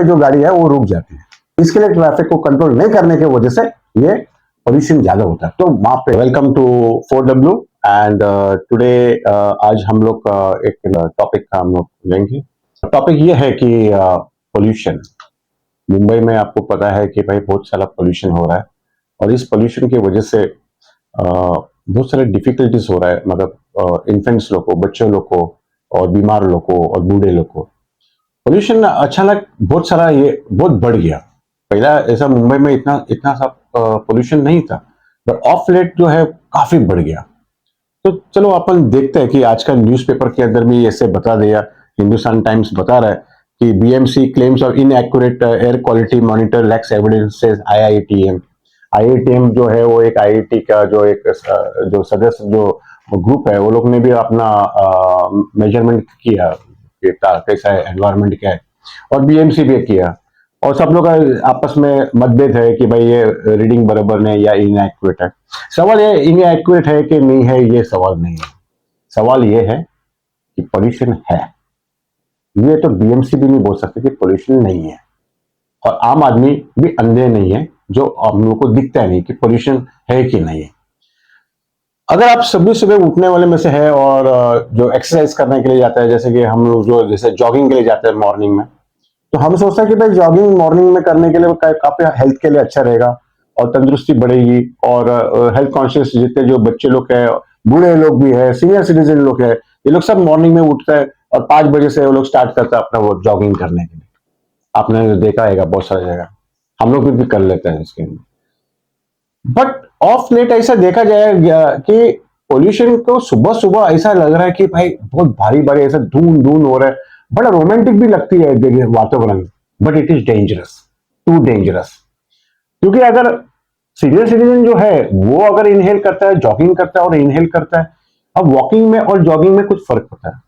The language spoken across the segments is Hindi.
जो गाड़ी है वो रुक जाती है। इसके लिए ट्रैफिक को कंट्रोल नहीं करने की वजह से ये पोल्यूशन ज्यादा होता है। तो वहां पे welcome to 4W and today आज हम लोग एक टॉपिक का हम लोग लेंगे। टॉपिक ये है कि पोल्यूशन मुंबई में आपको पता है कि भाई बहुत सारा पोल्यूशन हो रहा है और इस पोल्यूशन की वजह से बहुत सारे डिफिकल्टीज हो रहा है, मतलब इन्फेंट्स लोग को, बच्चों लोग को और बीमार लोग को और बूढ़े लोग को। पोल्यूशन अचानक बहुत सारा ये बहुत बढ़ गया। पहला ऐसा मुंबई में इतना इतना सा पोल्यूशन नहीं था, बट ऑफ लेट जो है काफी बढ़ गया। तो चलो अपन देखते हैं कि आज का न्यूज़पेपर के अंदर भी ऐसे बता दिया। हिंदुस्तान टाइम्स बता रहा है कि BMC claims of inaccurate air quality monitor lakhs evidence says IITM. IITM जो है वो एक आईआईटी का जो एक जो सदस्य जो ग्रुप है वो लोग ने भी अपना मेजरमेंट किया कि कैसा है एनवायरमेंट क्या है, और बीएमसी भी किया, और सब लोग का आपस में मतभेद है कि भाई ये रीडिंग बराबर नहीं या इनएक्यूरेट है। सवाल ये इनएक्यूरेट है कि नहीं है, ये सवाल नहीं है। सवाल ये है कि पोल्यूशन है। ये तो बीएमसी भी नहीं बोल सकते कि पोल्यूशन नहीं है, और आम आदमी भी अंधे नहीं है जो हम लोग को दिखता नहीं कि पोल्यूशन है कि नहीं है। अगर आप सुबह सुबह उठने वाले में से है और जो एक्सरसाइज करने के लिए जाता है, जैसे कि हम लोग जो जैसे जॉगिंग के लिए जाते हैं मॉर्निंग में, तो हम सोचते हैं कि भाई जॉगिंग मॉर्निंग में करने के लिए काफी हेल्थ के लिए अच्छा रहेगा और तंदुरुस्ती बढ़ेगी, और हेल्थ कॉन्शियस जितने जो बच्चे लोग हैं, बूढ़े लोग भी है, सीनियर सिटीजन लोग है, ये लोग सब मॉर्निंग में उठते हैं और 5 बजे से वो लोग स्टार्ट करते हैं अपना वो जॉगिंग करने के लिए। आपने देखा है बहुत सारी जगह, हम लोग भी कर लेते हैं इसके लिए। बट ऑफ लेट ऐसा देखा जाएगा कि पोल्यूशन को सुबह सुबह ऐसा लग रहा है कि भाई बहुत भारी भारी ऐसा धूम धूम हो रहा है, बड़ा रोमांटिक भी लगती है देखिए वातावरण, but it is dangerous, too dangerous. क्योंकि अगर सीनियर सिटीजन जो है वो अगर इनहेल करता है, जॉगिंग करता है और इनहेल करता है, अब वॉकिंग में और जॉगिंग में कुछ फर्क होता है।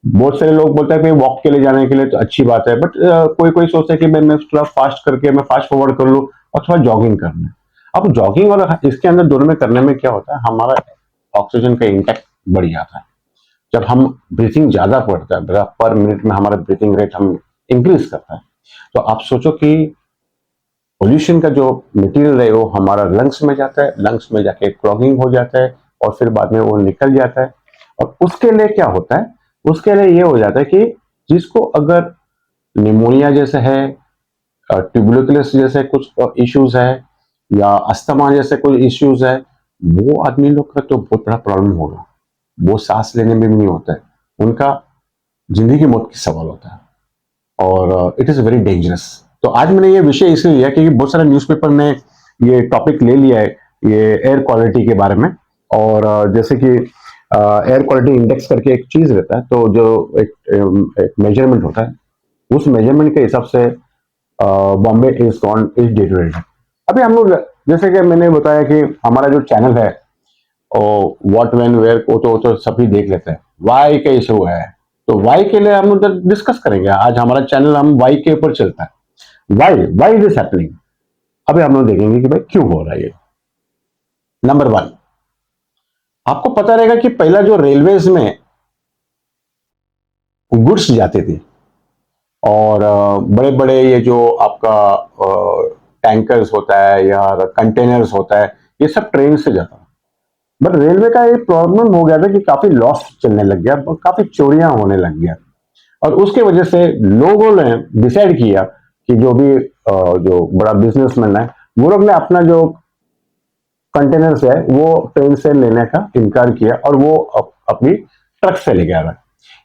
बहुत सारे लोग बोलते हैं कि वॉक के लिए जाने के लिए तो अच्छी बात है, बट कोई कोई सोचता है कि मैं थोड़ा फास्ट करके मैं फास्ट फॉरवर्ड कर लूं और थोड़ा जॉगिंग कर लूं। अब जॉगिंग और इसके अंदर दोनों में करने में क्या होता है, हमारा ऑक्सीजन का इंटेक बढ़ जाता है। जब हम ब्रीथिंग ज्यादा पड़ता है, पर मिनट में हमारा ब्रीथिंग रेट हम इंक्रीज करता है, तो आप सोचो कि पोल्यूशन का जो मटेरियल है वो हमारा लंग्स में जाता है, लंग्स में जाके क्लॉगिंग हो जाता है और फिर बाद में वो निकल जाता है। और उसके लिए क्या होता है, उसके लिए ये हो जाता है कि जिसको अगर निमोनिया जैसे है, ट्यूबरकुलोसिस जैसे कुछ इश्यूज है, या अस्थमा जैसे कुछ इश्यूज है, वो आदमी लोग का तो बहुत बड़ा प्रॉब्लम होगा। वो सांस लेने में भी नहीं होता है, उनका जिंदगी मौत की सवाल होता है, और इट इज वेरी डेंजरस। तो आज मैंने ये विषय इसलिए लिया क्योंकि बहुत सारे न्यूज़पेपर ने ये टॉपिक ले लिया है, ये एयर क्वालिटी के बारे में। और जैसे कि एयर क्वालिटी इंडेक्स करके एक चीज रहता है, तो जो एक मेजरमेंट होता है, उस मेजरमेंट के हिसाब से Bombay is gone is deteriorated. अभी हम लोग जैसे कि मैंने बताया कि हमारा जो चैनल है और व्हाट व्हेन वेयर को तो सभी देख लेते हैं। वाई का इशू है, तो वाई के लिए हम लोग डिस्कस करेंगे। आज हमारा चैनल हम वाई के ऊपर चलता है। Why this happening. अभी हम लोग देखेंगे कि भाई क्यों हो रहा है ये। नंबर 1, आपको पता रहेगा कि पहला जो रेलवेज में गुड्स जाती थी और बड़े बड़े ये जो आपका टैंकर्स होता है या कंटेनर्स होता है, ये सब ट्रेन से जाता है। बट रेलवे का एक प्रॉब्लम हो गया था कि काफी लॉस चलने लग गया, काफी चोरियां होने लग गया, और उसके वजह से लोगों ने डिसाइड किया कि जो भी जो बड़ा बिजनेसमैन है वो लोग ने अपना जो कंटेनर्स है वो ट्रेन से लेने का इनकार किया और वो अपनी ट्रक से लेके आ रहा है।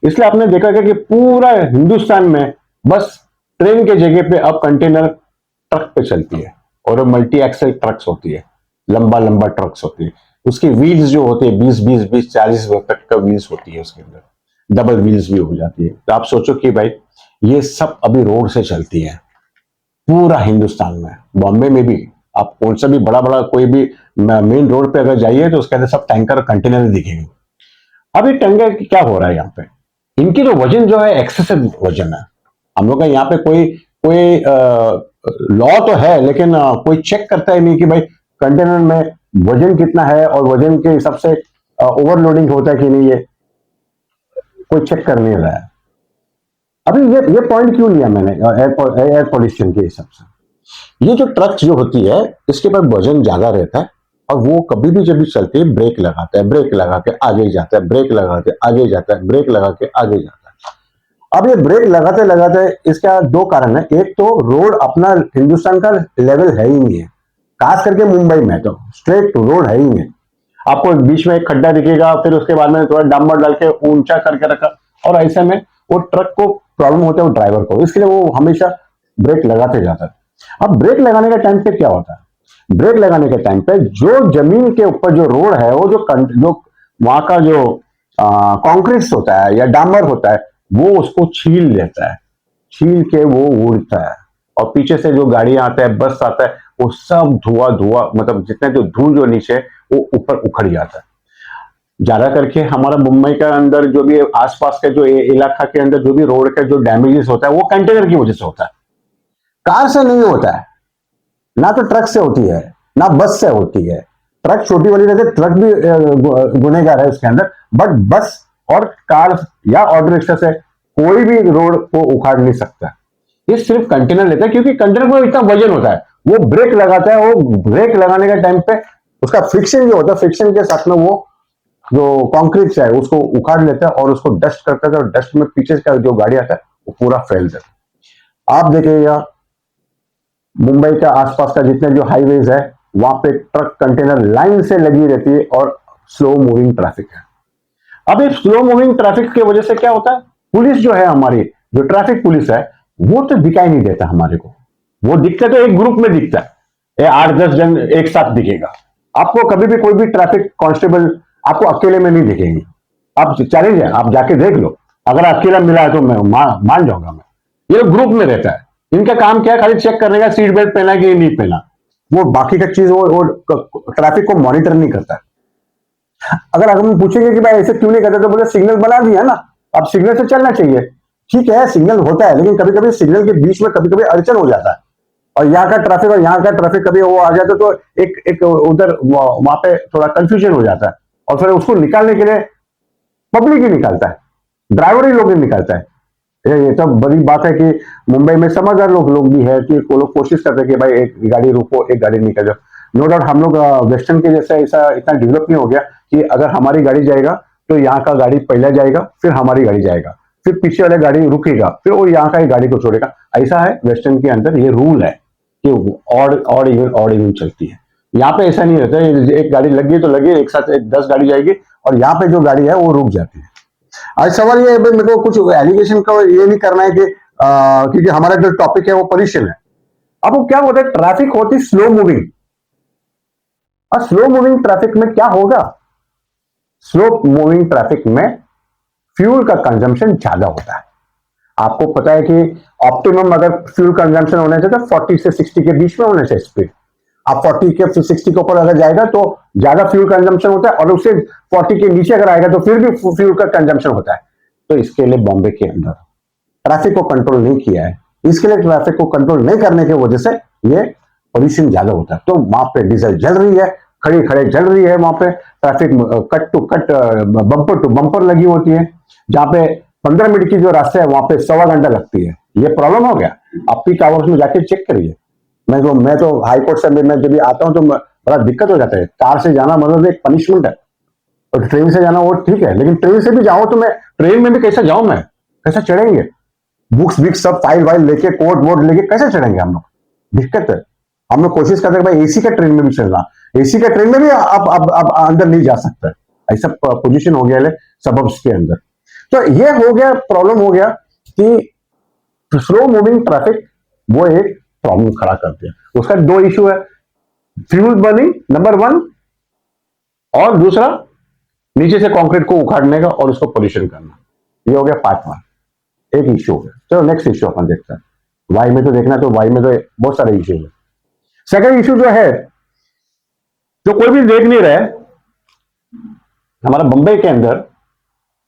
इसलिए आपने देखा कि पूरा हिंदुस्तान में बस ट्रेन के जगह पे अब कंटेनर ट्रक पे चलती है, और मल्टी एक्सल ट्रक्स होती है, लंबा लंबा ट्रक्स होती है। उसकी व्हील्स जो होती है 20 40 तक का व्हील्स होती है, उसके अंदर डबल व्हील्स भी हो जाती है। तो आप सोचो कि भाई ये सब अभी रोड से चलती है पूरा हिंदुस्तान में। बॉम्बे में भी आप कौन सा भी बड़ा बड़ा कोई भी मेन रोड पे अगर जाइए तो उसके अंदर सब टैंकर कंटेनर दिखेंगे। अब ये टैंकर क्या हो रहा है यहाँ पे, इनकी जो वजन जो है एक्सेसिव वजन है। हम लोग का यहाँ पे कोई कोई लॉ तो है, लेकिन कोई चेक करता है नहीं कि भाई कंटेनर में वजन कितना है, और वजन के हिसाब से ओवरलोडिंग होता है कि नहीं, ये कोई चेक कर नहीं रहा है। अभी ये पॉइंट क्यों लिया मैंने एयर पॉल्यूशन के हिसाब से। ये जो ट्रक जो होती है इसके पास वजन ज्यादा रहता है और वो कभी भी जब भी चलती है ब्रेक लगाता है, ब्रेक लगा के आगे जाता है, ब्रेक लगा के आगे जाता है, ब्रेक लगा के आगे जाता है। अब ये ब्रेक लगाते लगाते इसका दो कारण है। एक तो रोड अपना हिंदुस्तान का लेवल है ही नहीं है, खास करके मुंबई में तो स्ट्रेट रोड है ही नहीं। आपको बीच में एक खड्डा दिखेगा, फिर उसके बाद में थोड़ा डांबर डाल के ऊंचा करके रखा, और ऐसे में वो ट्रक को प्रॉब्लम होता है, वो ड्राइवर को, इसके लिए वो हमेशा ब्रेक लगाते जाता है। अब ब्रेक लगाने के टाइम पे क्या होता है, ब्रेक लगाने के टाइम पे जो जमीन के ऊपर जो रोड है वो जो वहां का जो कंक्रीट होता है या डामर होता है वो उसको छील लेता है, छील के वो उड़ता है, और पीछे से जो गाड़ियां आता है, बस आता है, वो सब धुआं धुआं, मतलब जितने जो धूल जो नीचे वो ऊपर उखड़ जाता है। ज्यादा करके हमारा मुंबई के अंदर जो भी आसपास के जो इलाका के अंदर जो भी रोड का जो डैमेजेस होता है वो कंटेनर की वजह से होता है, कार से नहीं होता है, ना तो ट्रक से होती है ना बस से होती है। ट्रक छोटी वाली रहती है, ट्रक भी गुनहगार है उसके अंदर, बट बस और कार या ऑटो रिक्शा से कोई भी रोड को उखाड़ नहीं सकता। ये सिर्फ कंटेनर लेता है, क्योंकि कंटेनर को इतना वजन होता है, वो ब्रेक लगाता है, वो ब्रेक लगाने के टाइम पे उसका फ्रिक्शन जो होता है, फ्रिक्शन के साथ में वो जो कॉन्क्रीट है उसको उखाड़ लेता है और उसको डस्ट करता है, और डस्ट में पीछे का जो गाड़ी आता है वो पूरा फैल जाता है। आप देखिएगा मुंबई के आसपास का जितने जो हाईवेज है वहां पे ट्रक कंटेनर लाइन से लगी रहती है और स्लो मूविंग ट्रैफिक है। अब इस स्लो मूविंग ट्रैफिक की वजह से क्या होता है, पुलिस जो है हमारी, जो ट्रैफिक पुलिस है, वो तो दिखाई नहीं देता हमारे को। वो दिखता तो एक ग्रुप में दिखता है, 8-10 जन एक साथ दिखेगा। आपको कभी भी कोई भी ट्रैफिक कांस्टेबल आपको अकेले में नहीं दिखेंगे। आप चैलेंज है, आप जाके देख लो, अगर अकेला मिला है तो मैं मान जाऊंगा मैं। ये ग्रुप में रहता है, इनका काम क्या है, खाली चेक करने का सीट बेल्ट पहना कि नहीं पहना, वो बाकी का चीज वो ट्रैफिक को मॉनिटर नहीं करता है। अगर हम पूछेंगे कि भाई ऐसे क्यों नहीं करते, तो बोले सिग्नल बना दिया ना, अब सिग्नल से चलना चाहिए। ठीक है, सिग्नल होता है, लेकिन कभी कभी सिग्नल के बीच में कभी कभी अड़चन हो जाता है, और यहाँ का ट्रैफिक और यहाँ का ट्रैफिक कभी वो आ जाता है, तो एक एक उधर वहां पे थोड़ा कंफ्यूजन हो जाता है, और फिर उसको निकालने के लिए पब्लिक ही निकालता है, ड्राइवर ही लोग ही निकालता है। ये तो बड़ी बात है कि मुंबई में समझदार लोग भी है कि वो लोग कोशिश करते हैं कि भाई एक गाड़ी रुको, एक गाड़ी निकल जाओ। नो डाउट हम लोग वेस्टर्न के जैसे ऐसा इतना डेवलप नहीं हो गया कि अगर हमारी गाड़ी जाएगा तो यहाँ का गाड़ी पहले जाएगा, फिर हमारी गाड़ी जाएगा, फिर पीछे वाले गाड़ी रुकेगा, फिर वो यहाँ का ही गाड़ी को छोड़ेगा। ऐसा है वेस्टर्न के अंदर, ये रूल है कि ऑड इवन चलती है। यहाँ पे ऐसा नहीं रहता है, एक गाड़ी लगी तो लगी, एक साथ 10 गाड़ी जाएगी, और यहाँ पे जो गाड़ी है वो रुक जाती है। आज सवाल ये है, मेरे को कुछ एलिगेशन का ये नहीं करना है कि क्योंकि हमारा जो टॉपिक है वो पोल्यूशन है। अब वो क्या होता है, ट्रैफिक होती स्लो मूविंग, और स्लो मूविंग ट्रैफिक में क्या होगा, स्लो मूविंग ट्रैफिक में फ्यूल का कंजम्पशन ज्यादा होता है। आपको पता है कि ऑप्टिमम अगर फ्यूल कंजम्पशन होने चाहिए तो 40 से 60 के बीच में होना चाहिए स्पीड। आप 40 के 60 के ऊपर अगर जाएगा तो ज्यादा फ्यूल कंजम्पशन होता है, और उससे 40 के नीचे अगर आएगा तो फिर भी फ्यूल का कंजम्पशन होता है। तो इसके लिए बॉम्बे के अंदर ट्रैफिक को कंट्रोल नहीं किया है, इसके लिए ट्रैफिक को कंट्रोल नहीं करने की वजह से ये पोल्यूशन ज्यादा होता है। तो वहां पे डीजल जल रही है, खड़े खड़े जल रही है, वहां पे traffic cut to cut, bumper to bumper लगी होती है, जहां पे 15 मिनट की जो रास्ता है वहां पे 1.25 घंटा लगती है। ये प्रॉब्लम हो गया। आप पीक आवर्स में जाके चेक करिए। मैं तो हाई कोर्ट से मैं जब भी आता हूँ तो बड़ा दिक्कत हो जाता है। कार से जाना मतलब एक पनिशमेंट है, और ट्रेन से जाना वो ठीक है, लेकिन ट्रेन से भी जाओ तो मैं ट्रेन में भी कैसे जाऊं, मैं कैसे चढ़ेंगे, बुक्स बिक्स सब फाइल वाइल लेके कोट वोट लेके कैसे चढ़ेंगे हम लोग, दिक्कत है। हम लोग कोशिश करते हैं भाई एसी का ट्रेन में भी चलना, एसी का ट्रेन में भी अब अंदर नहीं जा सकता, ऐसा पोजीशन हो गया है सबब्स के अंदर। तो ये हो गया, प्रॉब्लम हो गया कि स्लो मूविंग ट्रैफिक वो एक प्रॉब्लम खड़ा कर दिया। उसका 2 इशू है, फ्यूल बर्निंग नंबर 1, और दूसरा नीचे से कंक्रीट को उखाड़ने का और उसको पोल्यूशन करना। ये हो गया पार्ट 1, एक इश्यू हो गया। चलो नेक्स्ट इश्यू अपन देखते हैं। वाई में तो देखना, तो वाई में तो बहुत सारे इश्यू है। सेकंड इश्यू जो है, जो कोई भी देख नहीं रहा है, हमारा मुंबई के अंदर,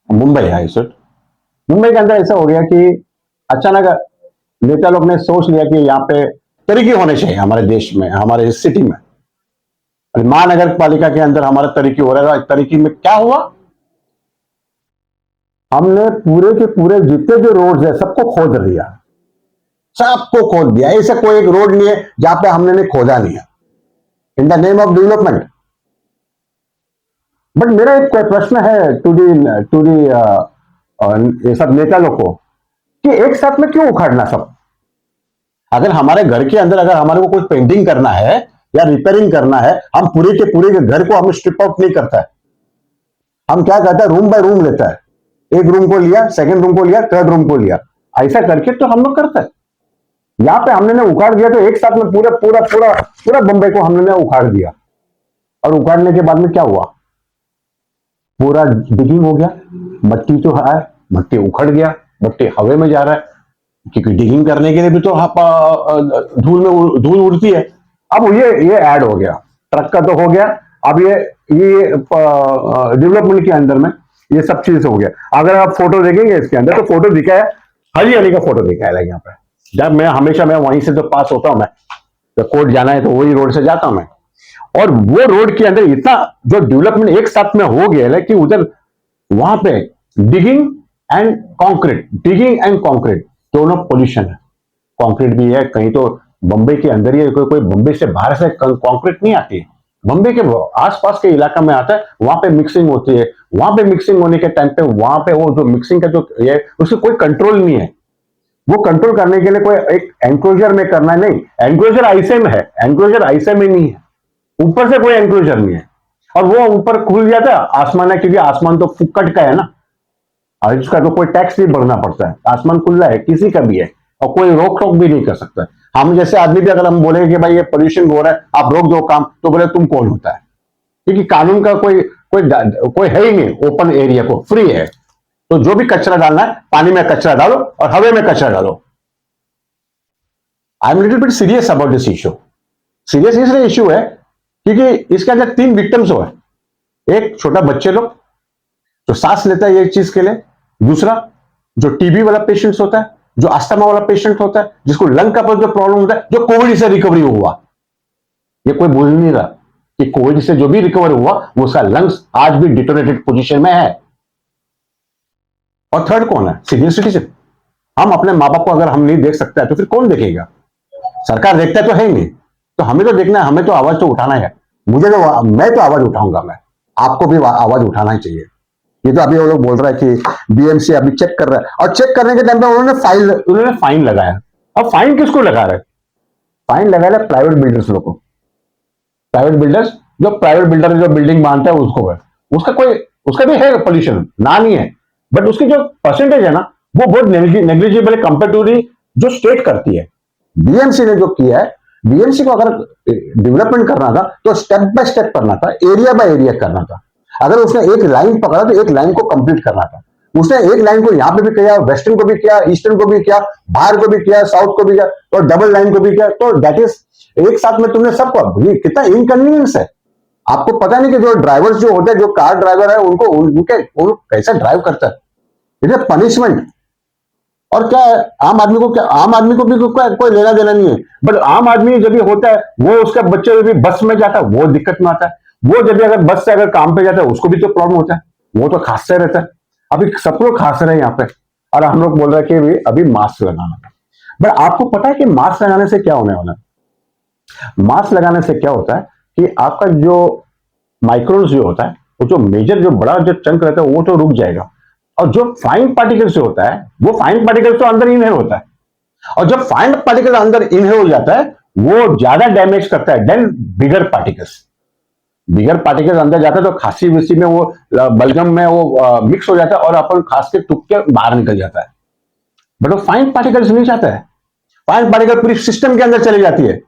मुंबई है इस वक्त, मुंबई के अंदर ऐसा हो गया कि अचानक नेता लोग ने सोच लिया कि यहाँ पे तरीके होने चाहिए हमारे देश में, हमारे सिटी में। महानगर पालिका के अंदर हमारा तरीके हो रहा है। तरीके में क्या हुआ, हमने पूरे के पूरे जितने जो रोड्स है सबको खोद दिया, सबको खोद दिया। ऐसा कोई एक रोड नहीं है जहां पे हमने नहीं खोदा नहीं है, in the name of development. But मेरा एक प्रश्न है टू दी ये सब नेता लोग को कि एक साथ में क्यों उखाड़ना सब? अगर हमारे घर के अंदर अगर हमारे को कुछ पेंटिंग करना है या रिपेयरिंग करना है, हम पूरे के पूरे के घर को हम स्ट्रिप आउट नहीं करता है। हम क्या करते हैं, रूम बाय रूम लेता है, एक रूम को लिया, सेकंड रूम को लिया, थर्ड रूम को लिया, ऐसा करके तो हम लोग करते हैं। यहां पे हमने ने उखाड़ दिया तो एक साथ में पूरा पूरा पूरा पूरा बम्बई को हमने ने उखाड़ दिया। और उखाड़ने के बाद में क्या हुआ, पूरा डिगिंग हो गया, मट्टी तो है, मट्टी उखड़ गया, मट्टी हवा में जा रहा है, क्योंकि डिगिंग करने के लिए भी तो धूल उड़ती है। अब ये ऐड हो गया, ट्रक का तो हो गया, अब ये डेवलपमेंट के अंदर में ये सब चीज हो गया। अगर आप फोटो देखेंगे इसके अंदर तो फोटो दिखा है, हरियाली का फोटो दिखाया है यहाँ पे। जब मैं हमेशा मैं वहीं से तो पास होता हूं, मैं तो कोर्ट जाना है तो वही रोड से जाता हूं मैं। और वो रोड के अंदर इतना जो डेवलपमेंट एक साथ में हो गया है कि उधर वहां पे digging and concrete, digging and concrete दोनों पोल्यूशन है। कंक्रीट भी है, कहीं तो बम्बई के अंदर ही कोई बम्बई से बाहर से कंक्रीट नहीं आती है, बम्बई के आसपास के इलाका में आता है, वहां पे मिक्सिंग होती है। वहां पे मिक्सिंग होने के टाइम पे वहां पे वो जो मिक्सिंग का जो है उससे कोई कंट्रोल नहीं है। वो कंट्रोल करने के लिए कोई एक एंक्लोजर में करना नहीं, एंक्लोजर ऐसे में है, एंक्लोजर ऐसे में नहीं है, ऊपर से कोई एंक्लोजर नहीं है। और वो ऊपर खुल जाता है, आसमान है, क्योंकि आसमान तो फुक्कट का है ना, और इसका तो कोई टैक्स नहीं भरना पड़ता है, आसमान खुला है, किसी का भी है, और कोई रोक टोक भी नहीं कर सकता। हम जैसे आदमी भी अगर हम बोले कि भाई ये पोल्यूशन हो रहा है, आप रोक दो काम, तो बोले तुम कौन होता है? क्योंकि कानून का कोई है ही नहीं, ओपन एरिया को फ्री है। तो जो भी कचरा डालना है, पानी में कचरा डालो और हवा में कचरा डालो। I am little bit serious about this issue. Serious इसलिए इशू है क्योंकि इसके अंदर 3 विक्टिम्स हुए। एक छोटा बच्चे लोग जो सांस लेता है ये चीज के लिए, दूसरा जो टीबी वाला पेशेंट होता है, जो अस्थमा वाला पेशेंट होता है, जिसको लंग का जो प्रॉब्लम होता है, जो कोविड से रिकवरी हुआ। ये कोई बोल नहीं रहा कि कोविड से जो भी रिकवर हुआ वो उसका लंग्स आज भी डिटोरेटेड पोजीशन में है। और थर्ड कौन है? Senior citizen. हम अपने माँ बाप को अगर हम नहीं देख सकते हैं तो फिर कौन देखेगा? सरकार देखता है तो है ही नहीं, तो हमें तो देखना है, हमें तो आवाज तो उठाना है। मैं तो आवाज उठाऊंगा, मैं आपको भी आवाज उठाना ही चाहिए। ये तो अभी वो लोग बोल रहा है कि बीएमसी अभी चेक कर रहा है, और चेक करने के टाइम पे उन्होंने फाइन लगाया। अब फाइन किसको लगा रहे? फाइन लगा रहे प्राइवेट बिल्डर्स लोग को। प्राइवेट बिल्डर्स, जो प्राइवेट बिल्डर जो बिल्डिंग बांधता है उसको है, उसका भी है पोल्यूशन, ना नहीं है, बट उसकी जो परसेंटेज है ना वो बहुत नेग्लिजिबल है कंपेयर टू जो स्टेट करती है। बीएमसी ने जो किया है, बीएमसी को अगर डेवलपमेंट करना था तो स्टेप बाय स्टेप करना था, एरिया बाय एरिया करना था। अगर उसने एक लाइन पकड़ा तो एक लाइन को कंप्लीट करना था। उसने एक लाइन को यहां पे भी किया, वेस्टर्न को भी किया, ईस्टर्न को भी किया, बाहर को भी किया, साउथ को भी किया, और डबल लाइन को भी किया। तो दैट इज एक साथ में तुमने सबको, ये कितना इनकन्वीनियंस है। आपको पता नहीं कि जो ड्राइवर्स जो होते हैं, जो कार ड्राइवर है, उनको कैसा ड्राइव करता है, इट इज पनिशमेंट। और क्या है, आम आदमी को भी कोई लेना देना नहीं है। बट आम आदमी जब भी होता है वो उसका बच्चा जब भी बस में जाता है वो दिक्कत में आता है, वो जब भी अगर बस से अगर काम पे जाता है उसको भी तो प्रॉब्लम होता है, वो तो खांसते रहता है। अभी सब लोग खांस रहे हैं यहाँ पे, और हम लोग बोल रहे हैं कि अभी मास्क लगाना है। बट आपको पता है कि मास्क लगाने से क्या होने वाला है? मास्क लगाने से क्या होता है कि आपका जो माइक्रोन्स जो होता है, वो जो मेजर जो बड़ा जो चंक रहता है वो तो रुक जाएगा, और जो फाइन पार्टिकल्स जो होता है वो फाइन पार्टिकल्स तो अंदर इनहेल होता है, और जब फाइन पार्टिकल अंदर इनहेल हो जाता है वो ज्यादा डैमेज करता है देन बिगर पार्टिकल्स। बिगर पार्टिकल्स अंदर जाता है तो खांसी विसी में वो बलगम में वो मिक्स हो जाता है और अपन खांस के तुक के बाहर निकल जाता है। बट वो फाइन पार्टिकल्स नहीं जाता है, फाइन पार्टिकल पूरी सिस्टम के अंदर चली जाती है।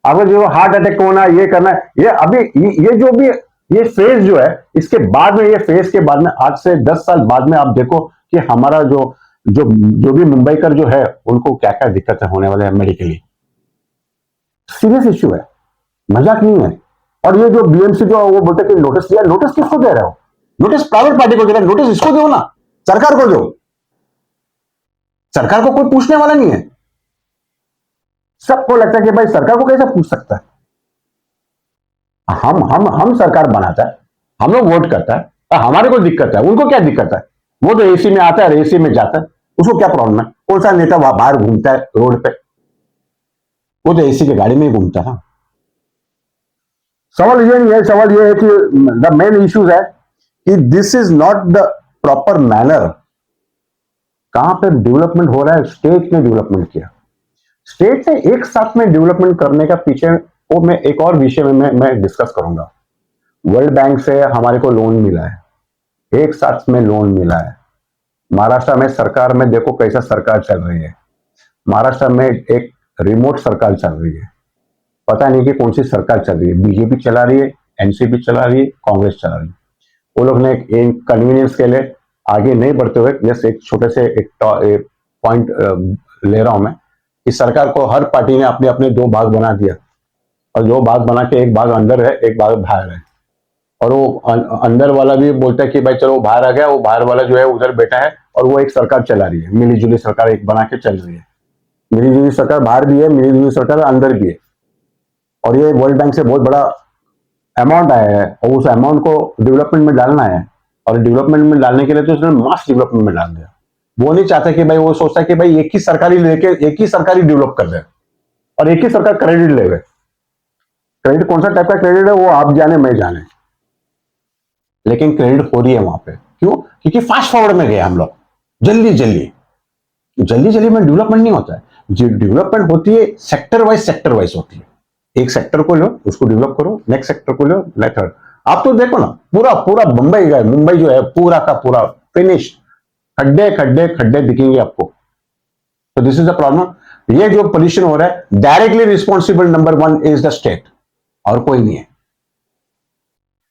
अगर जो हार्ट अटैक होना, ये करना, ये अभी ये जो भी ये फेज जो है, इसके बाद में, ये फेज के बाद में, आज से 10 साल बाद में आप देखो कि हमारा जो भी मुंबई कर जो है उनको क्या क्या दिक्कतें होने वाले हैं मेडिकली। सीरियस इश्यू है, मजाक नहीं है। और ये जो बीएमसी जो वो बोलते कि नोटिस दिया, नोटिस किसको दे रहे हो? नोटिस प्राइवेट पार्टी को दे रहे हो, नोटिस इसको दो ना, सरकार को दो। सरकार को कोई पूछने वाला नहीं है। सबको लगता है कि भाई सरकार को कैसे पूछ सकता है? हम सरकार बनाता है, हम लोग वोट करता है, हमारे को दिक्कत है, उनको क्या दिक्कत है? वो तो एसी में आता है, एसी में जाता है, उसको क्या प्रॉब्लम है? कौन सा नेता वहां बाहर घूमता है रोड पे? वो तो एसी की गाड़ी में ही घूमता है ना। सवाल ये नहीं है, सवाल ये है कि द मेन इश्यूज है कि this is not the proper manner. कहां पे डेवलपमेंट हो रहा है? स्टेट ने डेवलपमेंट किया, स्टेट ने एक साथ में डेवलपमेंट करने का पीछे, वो मैं एक और विषय में मैं डिस्कस करूंगा। वर्ल्ड बैंक से हमारे को लोन मिला है, एक साथ में लोन मिला है। महाराष्ट्र में सरकार में देखो कैसा सरकार चल रही है। महाराष्ट्र में एक रिमोट सरकार चल रही है, पता नहीं कि कौन सी सरकार चल रही है। बीजेपी चला रही है, एनसीपी चला रही है, कांग्रेस चला रही है। वो लोग ने एक कन्वीनियंस के लिए आगे नहीं बढ़ते हुए, जैसे एक छोटे से एक पॉइंट ले रहा हूं मैं कि सरकार को हर पार्टी ने अपने अपने दो भाग बना दिया, और दो भाग बना के एक भाग अंदर है, एक भाग बाहर है। और वो अंदर वाला भी बोलता है कि भाई चलो बाहर आ गया, वो बाहर वाला जो है उधर बैठा है, और वो एक सरकार चला रही है, मिली जुली सरकार एक बना के चल रही है। मिली जुली सरकार बाहर भी है, मिली जुली सरकार अंदर भी है। और ये वर्ल्ड बैंक से बहुत बड़ा अमाउंट आया है, और उस अमाउंट को डेवलपमेंट में डालना है, और डेवलपमेंट में डालने के लिए तो उसने मास डेवलपमेंट में डाल दिया। वो नहीं चाहता कि भाई, वो सोचता है कि भाई एक ही सरकारी लेके एक ही सरकारी डेवलप कर दे, और एक ही सरकार क्रेडिट ले। क्रेडिट कौन सा टाइप का क्रेडिट है वो आप जाने, मैं जाने, लेकिन क्रेडिट हो रही है वहां पे। क्यों? क्योंकि फास्ट फॉरवर्ड में गए हम लोग, जल्दी जल्दी जल्दी जल्दी में डेवलपमेंट नहीं होता है। जो डेवलपमेंट होती है सेक्टर वाइज होती है। एक सेक्टर को लो, उसको डेवलप करो, नेक्स्ट सेक्टर को लो, थर्ड। आप तो देखो ना, पूरा पूरा मुंबई गए, मुंबई जो है पूरा का पूरा फिनिश, खड्डे खड्डे खड्डे दिखेंगे आपको। तो दिस इज द प्रॉब्लम। ये जो पोल्यूशन हो रहा है, directly responsible number 1 is the state, और कोई नहीं है।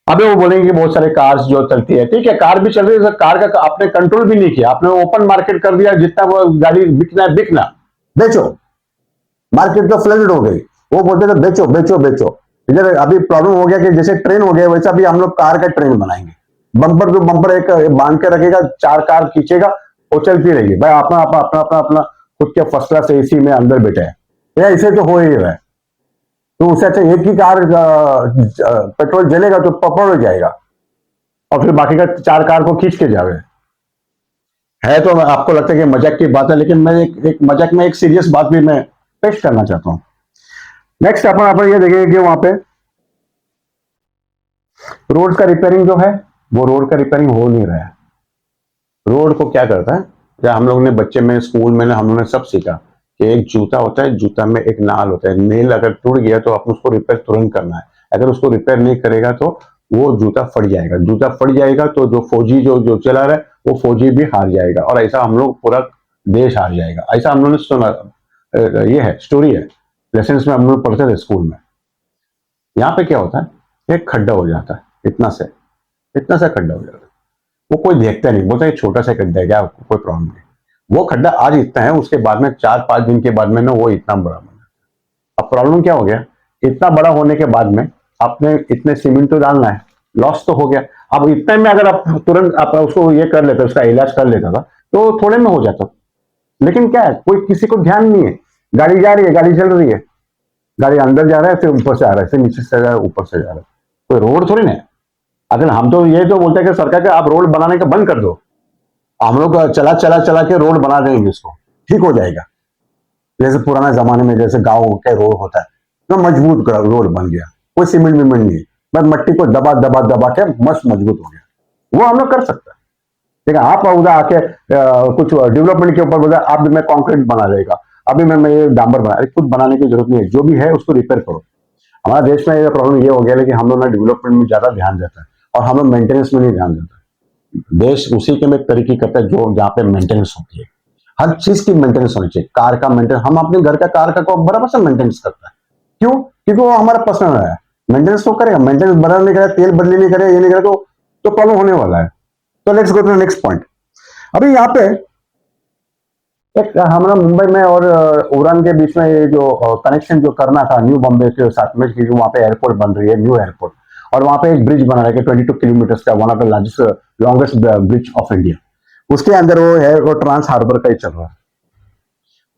अभी वो बोलेंगे कि बहुत सारे कार्स जो चलती है, ठीक है, कार भी चल रही है, कार का आपने कंट्रोल भी नहीं किया, आपने ओपन मार्केट कर दिया, जितना वो गाड़ी बिकना है बिकना, बेचो। मार्केट तो फ्लडेड हो गई, वो बोलते थे बेचो बेचो बेचो। इधर अभी प्रॉब्लम हो गया कि जैसे ट्रेन हो गया, वैसा भी हम लोग कार का ट्रेन बनाएंगे। बम्पर, जो बम्पर एक बांध के रखेगा, 4 कार खींचेगा, वो चलती रहेगी। भाई अपना अपना अपना अपना अपना खुद के फर्स्ट क्लास एसी में अंदर बैठे हैं, ऐसे तो हो ही रहा है। तो उससे अच्छा एक ही कार पेट्रोल जलेगा तो पकड़ हो जाएगा, और फिर बाकी का 4 कार को खींच के जावे। है तो आपको लगता है कि मजाक की बात है, लेकिन मैं एक मजाक में एक सीरियस बात भी मैं पेश करना चाहता हूं। नेक्स्ट अपन ये देखेंगे कि वहां पे रोड का रिपेयरिंग जो है, वो रोड का रिपेयरिंग हो नहीं रहा है। रोड को क्या करता है, या हम लोग ने बच्चे में स्कूल में हम लोग ने सब सीखा कि एक जूता होता है, जूता में एक नाल होता है, नेल अगर टूट गया तो आप उसको रिपेयर तुरंत करना है। अगर उसको रिपेयर नहीं करेगा तो वो जूता फट जाएगा, जूता फट जाएगा तो जो फौजी जो चला रहा है वो फौजी भी हार जाएगा, और ऐसा हम लोग पूरा देश हार जाएगा। ऐसा हम लोग ने सुना, ये है स्टोरी है, लेसन में हम लोग पढ़ते थे स्कूल में। यहाँ पे क्या होता है, एक खड्डा हो जाता है, इतना सा खड्डा हो जाता है, वो कोई देखता नहीं, बोलता है छोटा सा खड्डा है, क्या कोई प्रॉब्लम नहीं। वो खड्डा आज इतना है, उसके बाद में 4-5 दिन के बाद में ना वो इतना बड़ा बना। अब प्रॉब्लम क्या हो गया, इतना बड़ा होने के बाद में आपने इतने सीमेंट तो डालना है, लॉस तो हो गया। अब इतने में अगर आप तुरंत आप उसको ये कर लेते, उसका इलाज कर लेता था तो थोड़े में हो जाता। लेकिन क्या है, कोई किसी को ध्यान नहीं है, गाड़ी जा रही है, गाड़ी चल रही है, गाड़ी अंदर जा रहा है, फिर ऊपर से आ रहा है, फिर नीचे से जा रहा है, ऊपर से जा रहा है, कोई रोड थोड़ी ना है। अगर हम तो ये तो बोलते हैं कि सरकार के आप रोड बनाने का बंद कर दो, हम लोग चला चला चला के रोड बना देंगे, इसको ठीक हो जाएगा। जैसे पुराना जमाने में जैसे गाँव के रोड होता है, तो मजबूत रोड बन गया, कोई सीमेंट विमेंट नहीं, बस मट्टी को दबा दबा दबा के मस्त मजबूत हो गया। वो हम लोग कर सकते हैं। ठीक है, आप उधर आके कुछ डेवलपमेंट के ऊपर बोला, अब मैं कंक्रीट बना देगा, अभी मैं ये डांबर बना, खुद बनाने की जरूरत नहीं है, जो भी है उसको रिपेयर करो। हमारा देश में ये प्रॉब्लम ये हो गया है कि हम लोग ना डेवलपमेंट में ज्यादा ध्यान देता है, और हम लोग मेंटेनेंस में नहीं ध्यान देता। देश उसी के में तरक्की करता है जो जहाँ पे मेंटेनेंस होती है, हर चीज की मेंटेनेंस होनी चाहिए। कार का मेंटेनेंस, हम अपने घर का कार का बराबर से मेंटेनेंस करता है। क्यों? क्योंकि वो हमारा पर्सनल है, मेंटेनेंस तो करेगा, मेंटेनेंस बदल नहीं करेगा, तेल बदली नहीं करेगा, ये नहीं करेगा तो प्रॉब्लम होने वाला है। तो let's go to next point. अभी यहाँ पे एक हमारा मुंबई में और उड़ान के बीच में ये जो कनेक्शन जो करना था न्यू बॉम्बे के साथ में, क्योंकि वहां पे एयरपोर्ट बन रही है, न्यू एयरपोर्ट, और वहां पे एक ब्रिज बना रहा है 22 किलोमीटर का, one of the largest longest bridge of India. उसके अंदर वो है, वो ट्रांस हार्बर का ही चल रहा है।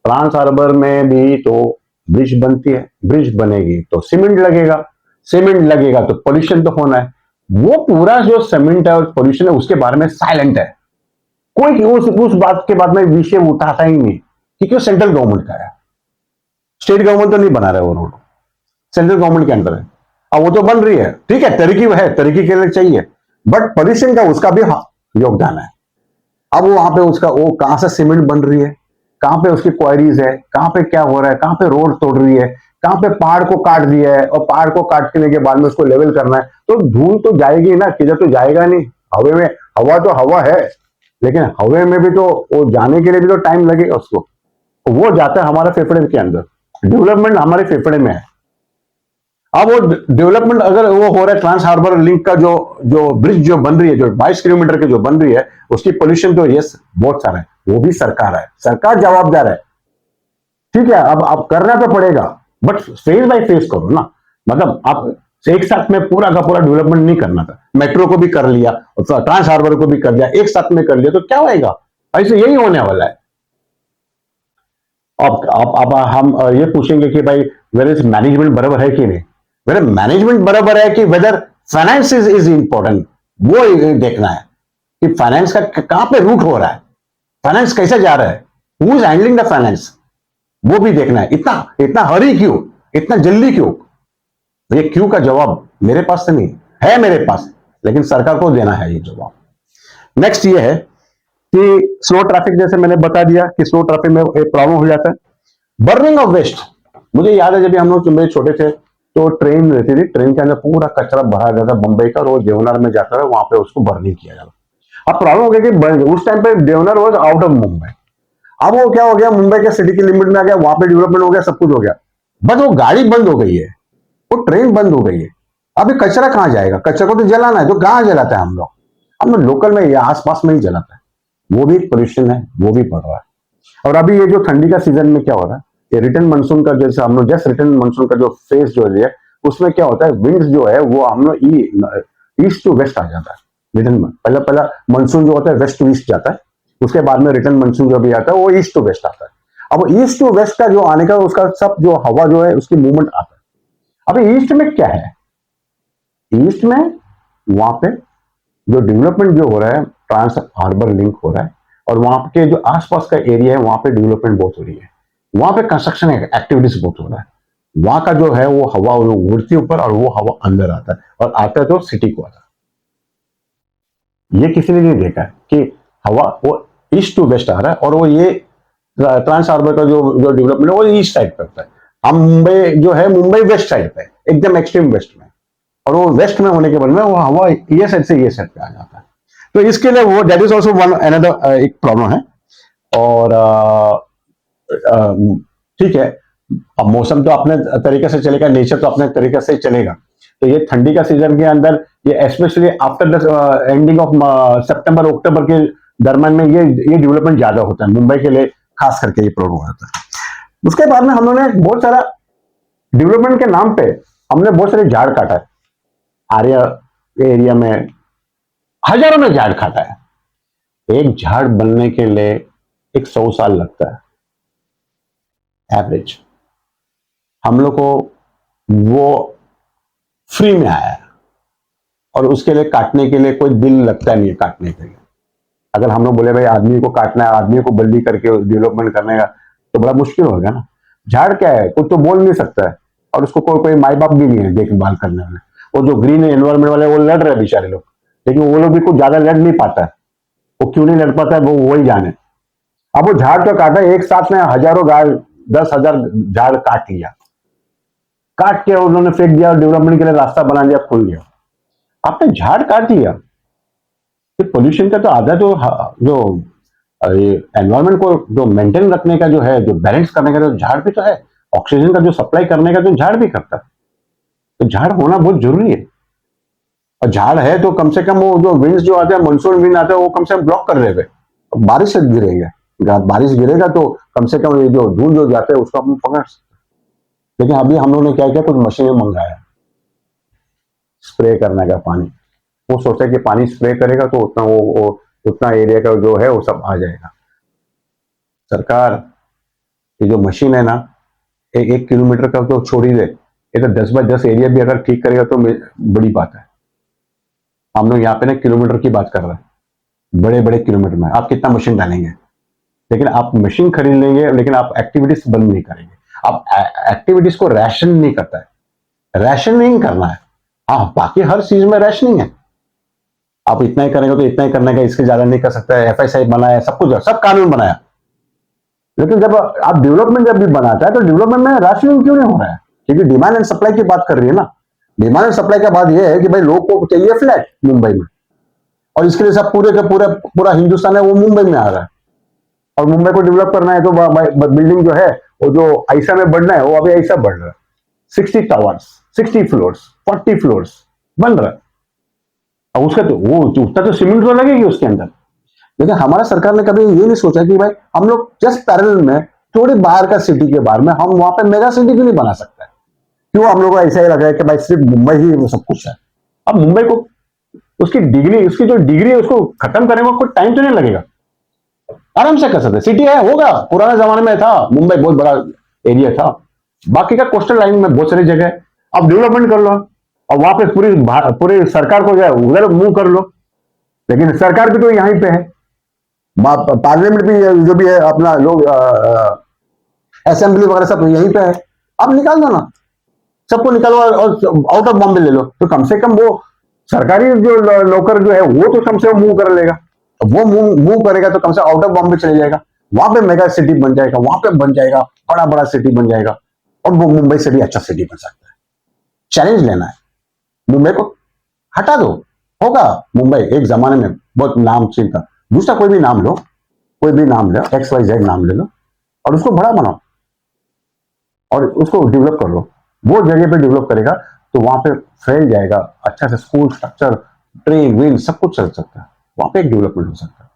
ट्रांस हार्बर में भी तो ब्रिज बनती है, ब्रिज बनेगी तो सीमेंट लगेगा, सीमेंट लगेगा तो पोल्यूशन तो होना है। वो पूरा जो सीमेंट है और पोल्यूशन है उसके बारे में साइलेंट है, कोई उस बात के बाद में विषय उठाता ही नहीं, क्योंकि वो सेंट्रल गवर्नमेंट का है, स्टेट गवर्नमेंट तो नहीं बना रहा है वो रोड, सेंट्रल गवर्नमेंट के अंदर है। अब वो तो बन रही है, ठीक है, तरक्की है, तरक्की के लिए चाहिए, बट पोल्यूशन का उसका भी योगदान है। अब वो वहां पे उसका वो कहां से सीमेंट बन रही है, कहां पे उसकी क्वायरीज है, कहां पे क्या हो रहा है, कहां पे रोड तोड़ रही है, कहां पे पहाड़ को काट दिया है, और पहाड़ को काटने के बाद में उसको लेवल करना है, तो धूल तो जाएगी ना, किधर तो जाएगा नहीं हवा में। हवा तो हवा है, लेकिन हवा में भी तो वो जाने के लिए भी तो टाइम लगेगा उसको, तो वो जाता है हमारे फेफड़े के अंदर। डेवलपमेंट हमारे फेफड़े में है। अब वो डेवलपमेंट अगर वो हो रहा है, ट्रांस हार्बर लिंक का जो जो ब्रिज जो बन रही है, जो 22 किलोमीटर की जो बन रही है, उसकी पोल्यूशन तो यस बहुत सारा है, वो भी सरकार है, सरकार जवाबदार है, ठीक है। अब करना तो पड़ेगा, बट फेज बाय फेज करो ना, मतलब आप एक साथ में पूरा का पूरा डेवलपमेंट नहीं करना था। मेट्रो को भी कर लिया, ट्रांस हार्बर को भी कर लिया, एक साथ में कर लिया तो क्या होएगा, ऐसे यही होने वाला है। अब हम ये पूछेंगे कि भाई वेदर मैनेजमेंट बराबर है कि नहीं, वेदर मैनेजमेंट बराबर है कि वेदर फाइनेंस इज इंपॉर्टेंट, वो देखना है कि फाइनेंस का कहां पे रूट हो रहा है, फाइनेंस कैसे जा रहा है, who is handling the finance, वो भी देखना है। इतना इतना हरी क्यों, इतना जल्दी क्यों, ये क्यों का जवाब मेरे पास तो नहीं है, मेरे पास, लेकिन सरकार को देना है ये जवाब। नेक्स्ट ये है कि स्लो ट्रैफिक, जैसे मैंने बता दिया कि स्लो ट्रैफिक में एक प्रॉब्लम हो जाता है। बर्निंग ऑफ वेस्ट, मुझे याद है जब हम लोग मेरे छोटे थे तो ट्रेन रहती थी, ट्रेन के अंदर पूरा कचरा भरा गया था बंबई का, रोज देवनार में जाता था, वहां पे उसको बर्निंग किया जाता। अब प्रॉब्लम हो गया कि उस टाइम पे Deonar was out of Mumbai, अब वो क्या हो गया, मुंबई के सिटी की लिमिट में आ गया, वहां पे डेवलपमेंट हो गया, सब कुछ हो गया, बट वो गाड़ी बंद हो गई है, वो ट्रेन बंद हो गई है। अभी कचरा कहां जाएगा, कचरा को तो जलाना है, तो कहां जलाता है हम लोग लोकल में या आसपास में ही जलाता है, वो भी पोल्यूशन है, वो भी बढ़ रहा है। और अभी ये जो ठंडी का सीजन में क्या हो रहा है, ये रिटर्न मानसून का, जैसे हम लोग जस्ट रिटर्न मानसून का जो फेज जो है, उसमें क्या होता है, विंड्स जो है वो हम लोग ईस्ट टू वेस्ट आ जाता है। रिटर्न में पहला पहला मानसून जो होता है वेस्ट टू ईस्ट जाता है, उसके बाद में रिटर्न मानसून जो भी आता है वो ईस्ट टू वेस्ट आता है। अब ईस्ट टू वेस्ट का जो आने का उसका सब जो हवा जो है उसकी मूवमेंट आता है। अभी ईस्ट में क्या है, ईस्ट में वहां पे जो डेवलपमेंट जो हो रहा है, ट्रांस हार्बर लिंक हो रहा है, और वहां के जो आसपास का एरिया है वहां पे डेवलपमेंट बहुत हो रही है, वहां पे कंस्ट्रक्शन एक्टिविटीज बहुत हो रहा है, वहां का जो है वो हवा उड़ती ऊपर और वो हवा अंदर आता है, और आता है तो सिटी को आता है। ये किसी ने नहीं देखा कि हवा वो ईस्ट टू वेस्ट आ रहा है, और वो ये ट्रांस हार्बर का जो जो डेवलपमेंट है वो ईस्ट साइड पे होता है। हम मुंबई जो है, मुंबई वेस्ट साइड पे, एकदम एक्सट्रीम वेस्ट में, और वो वेस्ट में होने के बाद में वो हवा ये साइड से ये साइड पे आ जाता है। तो इसके लिए वो that is also one another एक प्रॉब्लम है। और ठीक है, अब मौसम तो अपने तरीके से चलेगा, नेचर तो अपने तरीके से चलेगा। तो ये ठंडी का सीजन के अंदर, ये specially after the ending of सितंबर अक्टूबर के दरम्यान में ये डेवलपमेंट ज्यादा होता है, मुंबई के लिए खास करके ये प्रॉब्लम होता है। उसके बाद में हम लोगों ने बहुत सारा डेवलपमेंट के नाम पे हमने बहुत सारे झाड़ काटा है, आर्या एरिया में हजारों में झाड़ काटा है। एक झाड़ बनने के लिए 100 साल लगता है एवरेज, हम लोग को वो फ्री में आया है, और उसके लिए काटने के लिए कोई बिल लगता नहीं है काटने के लिए। अगर हम लोग बोले भाई आदमी को काटना है, आदमी को बल्ली करके डेवलपमेंट करने का, तो बड़ा मुश्किल होगा ना। झाड़ क्या है, कुछ तो बोल नहीं सकता है, और उसको कोई माई बाप भी नहीं है देखभाल करने वाले। वो जो ग्रीन एनवायरमेंट वाले वो लड़ रहे बेचारे लोग, लेकिन वो लोग भी कुछ ज्यादा लड़ नहीं पाता है, वो क्यों नहीं लड़ पाता है वो वही जाने। अब वो झाड़ तो काटा, एक साथ में हजारों गाड़ 10,000 झाड़ काट लिया, काट के उन्होंने फेंक दिया, डेवलपमेंट के लिए रास्ता बना दिया, खुल गया। आपने झाड़ काट लिया, तो पोल्यूशन का तो आधा जो एनवायरमेंट को जो मेंटेन रखने का जो है, जो बैलेंस करने का जो झाड़ भी तो है, ऑक्सीजन का जो सप्लाई करने का जो झाड़ भी करता है, तो झाड़ होना बहुत जरूरी है। और झाड़ है तो कम से कम वो जो विंड्स जो आते हैं, मानसून विंड आता है, वो कम से कम ब्लॉक कर देगा, बारिश से गिरेगा, बारिश गिरेगा तो कम से कम ये जो धूल जो जाते हैं उसको हम पकड़ सकते। लेकिन अभी हम लोगों ने क्या किया, कुछ मशीनें मंगाया स्प्रे करने का पानी, वो सोचा कि पानी स्प्रे करेगा तो उतना वो उतना एरिया का जो है वो सब आ जाएगा। सरकार ये जो मशीन है ना, 1 किलोमीटर का तो छोड़ ही दे, ये तो 10 बाय 10 एरिया भी अगर ठीक करेगा तो बड़ी बात है। हम लोग यहाँ पे ना किलोमीटर की बात कर रहे हैं, बड़े बड़े किलोमीटर में आप कितना मशीन डालेंगे, लेकिन आप मशीन खरीद लेंगे लेकिन आप एक्टिविटीज बंद नहीं करेंगे। आप एक्टिविटीज को रैशन नहीं करता है, रैशन नहीं करना है। हाँ, बाकी हर चीज में रैशनिंग है। आप इतना ही करेंगे तो इतना ही करने का, इसके ज्यादा नहीं कर सकता है। एफएसआई बनाया, सब कुछ, सब कानून बनाया, लेकिन जब आप डेवलपमेंट जब भी बनाता है तो डेवलपमेंट में राशनिंग क्यों नहीं हो रहा है? क्योंकि डिमांड एंड सप्लाई की बात कर रही है ना। डिमांड एंड सप्लाई का बात यह है कि भाई लोग को चाहिए फ्लैट मुंबई में, और इसके लिए सब पूरे का पूरा पूरा हिंदुस्तान है वो मुंबई में आ रहा है। और मुंबई को डेवलप करना है तो बिल्डिंग जो है वो जो ऐसा में बढ़ना है वो अभी ऐसा बढ़ रहा है। 60 टावर्स, 60 फ्लोर्स, 40 फ्लोर्स बन रहा है। और उसका तो वो उतना तो सीमेंट तो लगेगी उसके अंदर। लेकिन हमारा सरकार ने कभी ये नहीं सोचा कि भाई हम लोग जस्ट पैरेलल में थोड़ी बाहर का सिटी के बारे में हम वहां पे मेगा सिटी क्यों नहीं बना सकते? क्यों हम लोग को ऐसा ही लग रहा है कि भाई सिर्फ मुंबई ही वो सब कुछ है? अब मुंबई को उसकी डिग्री, उसकी जो डिग्री है उसको खत्म करने में कोई टाइम तो नहीं लगेगा, आराम से कर सकते। सिटी है, होगा, पुराने जमाने में था, मुंबई बहुत बड़ा एरिया था। बाकी का कोस्टल लाइन में बहुत सारी जगह अब डेवलपमेंट कर लो और वहां पे पूरी पूरी सरकार को जो है उधर मूव कर लो। लेकिन सरकार भी तो यहीं पे है, पार्लियामेंट भी जो भी है अपना लोग, असेंबली वगैरह सब यहीं पे है। आप निकाल दो ना, सबको निकालो और आउट ऑफ बॉम्बे ले लो, तो कम से कम वो सरकारी जो नौकर जो है वो तो कम से कम मूव कर लेगा। वो मूव करेगा तो कम से कम आउट ऑफ बॉम्बे चले जाएगा, वहां पे मेगा सिटी बन जाएगा, वहां पे बन जाएगा, बड़ा बड़ा सिटी बन जाएगा, और वो मुंबई से भी अच्छा सिटी बन सकता है। चैलेंज लेना है, मुंबई को हटा दो, होगा मुंबई एक जमाने में बहुत नाम चीन का। दूसरा कोई भी नाम लो, कोई भी नाम लो, XYZ नाम ले लो और उसको बड़ा बनाओ और उसको डेवलप कर लो। वो जगह पे डेवलप करेगा तो वहां पे फैल जाएगा अच्छा से, स्कूल स्ट्रक्चर, ट्रेन वेन सब कुछ चल सकता है, वहां पे एक डेवलपमेंट हो सकता है।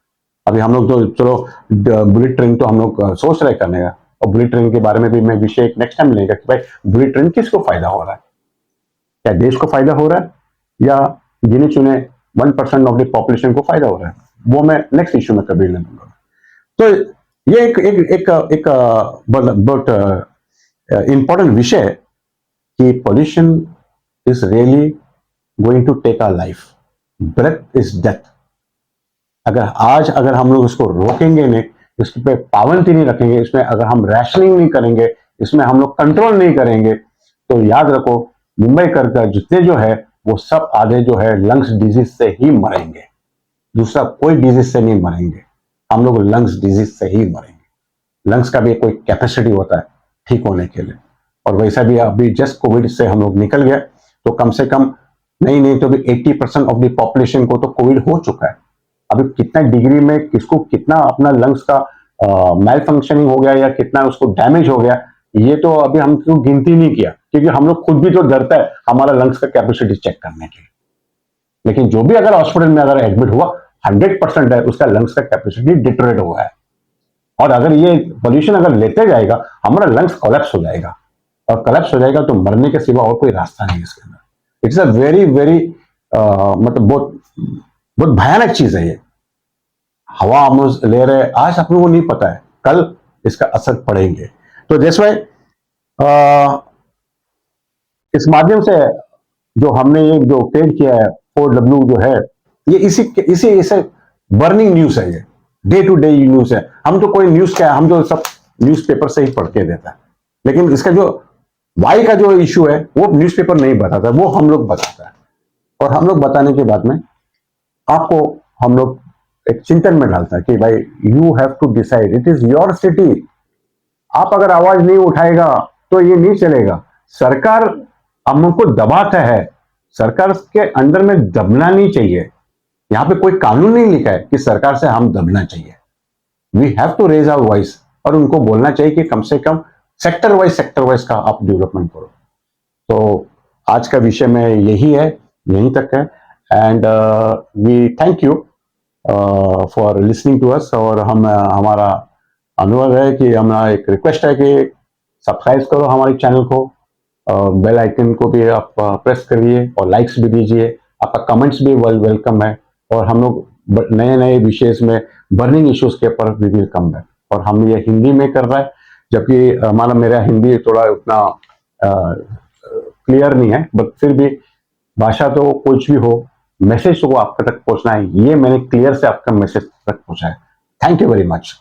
अभी हम लोग तो चलो बुलेट ट्रेन तो हम लोग सोच रहे करने का, और बुलेट ट्रेन के बारे में भी मैं विषय नेक्स्ट टाइम लेगा कि भाई बुलेट ट्रेन किसको फायदा हो रहा है, क्या देश को फायदा हो रहा है या गिने चुने 1% ऑफ द पॉपुलेशन को फायदा हो रहा है, वो मैं नेक्स्ट इश्यू में कभी ले लूंगा। तो ये एक एक एक एक बहुत इंपॉर्टेंट विषय है कि pollution is really going to take our life, breath is death. अगर हम लोग इसको रोकेंगे नहीं, इस पे पाबंदी नहीं रखेंगे, इसमें अगर हम रैशनिंग नहीं करेंगे, इसमें हम लोग कंट्रोल नहीं करेंगे, तो याद रखो मुंबई कर जितने जो है वो सब आधे जो है लंग्स डिजीज से ही मरेंगे, दूसरा कोई डिजीज से नहीं मरेंगे। हम लोग लंग्स डिजीज से ही मरेंगे। लंग्स का भी कोई कैपेसिटी होता है ठीक होने के लिए, और वैसा भी अभी जस्ट कोविड से हम लोग निकल गए तो कम से कम नहीं तो भी 80% ऑफ द पॉपुलेशन को तो कोविड हो चुका है। अभी कितना डिग्री में किसको कितना अपना लंग्स का मेल फंक्शनिंग हो गया या कितना उसको डैमेज हो गया, ये तो अभी हम तो गिनती नहीं किया, क्योंकि हम लोग खुद भी तो डरता है हमारा लंग्स का कैपेसिटी चेक करने के लिए। लेकिन जो भी अगर हॉस्पिटल में अगर एडमिट हुआ 100% है उसका लंग्स का कैपेसिटी डिटरेट हुआ है। और अगर ये पोल्यूशन अगर लेते जाएगा हमारा लंग्स कोलैप्स हो जाएगा, और कोलैप्स हो जाएगा तो मरने के सिवा और कोई रास्ता नहीं है इसके अंदर। इट्स अ वेरी वेरी मतलब बहुत बहुत भयानक चीज है ये। हवा हम ले रहे आज अपने को नहीं पता है कल इसका असर पड़ेंगे। तो जैसे इस माध्यम से जो हमने ये जो पेड किया है 4W जो है, ये इसी इसी इसे बर्निंग न्यूज है, ये डे टू डे न्यूज है। हम तो कोई न्यूज क्या है, हम तो सब न्यूज़पेपर से ही पढ़ के देता है, लेकिन इसका जो वाई का जो इश्यू है वो न्यूज़पेपर नहीं बताता, वो हम लोग बताता है। और हम लोग बताने के बाद में आपको हम लोग एक चिंतन में डालता है कि भाई you have to decide, it is your city. आप अगर आवाज नहीं उठाएगा तो ये नहीं चलेगा। सरकार हम हमको दबाता है, सरकार के अंदर में दबना नहीं चाहिए। यहां पे कोई कानून नहीं लिखा है कि सरकार से हम दबना चाहिए। We have to raise our voice, और उनको बोलना चाहिए कि कम से कम सेक्टर वाइज का आप डेवलपमेंट करो। तो आज का विषय में यही है, यहीं तक है। And we thank you for listening to us. और हम हमारा अनुरोध है कि हमारा एक रिक्वेस्ट है कि सब्सक्राइब करो हमारे चैनल को, बेल आइकन को भी आप प्रेस करिए और लाइक्स भी दीजिए। आपका कमेंट्स भी वेलकम है। और हम लोग नए नए विषय में बर्निंग इश्यूज के ऊपर वी विल कम बैक। और हम ये हिंदी में कर रहा है, जबकि मेरा हिंदी थोड़ा उतना क्लियर नहीं है, बट फिर भी भाषा तो कुछ भी हो, मैसेज को आपके तक पहुंचना है, ये मैंने क्लियर से आपका मैसेज तक पहुंचा है। Thank you very much.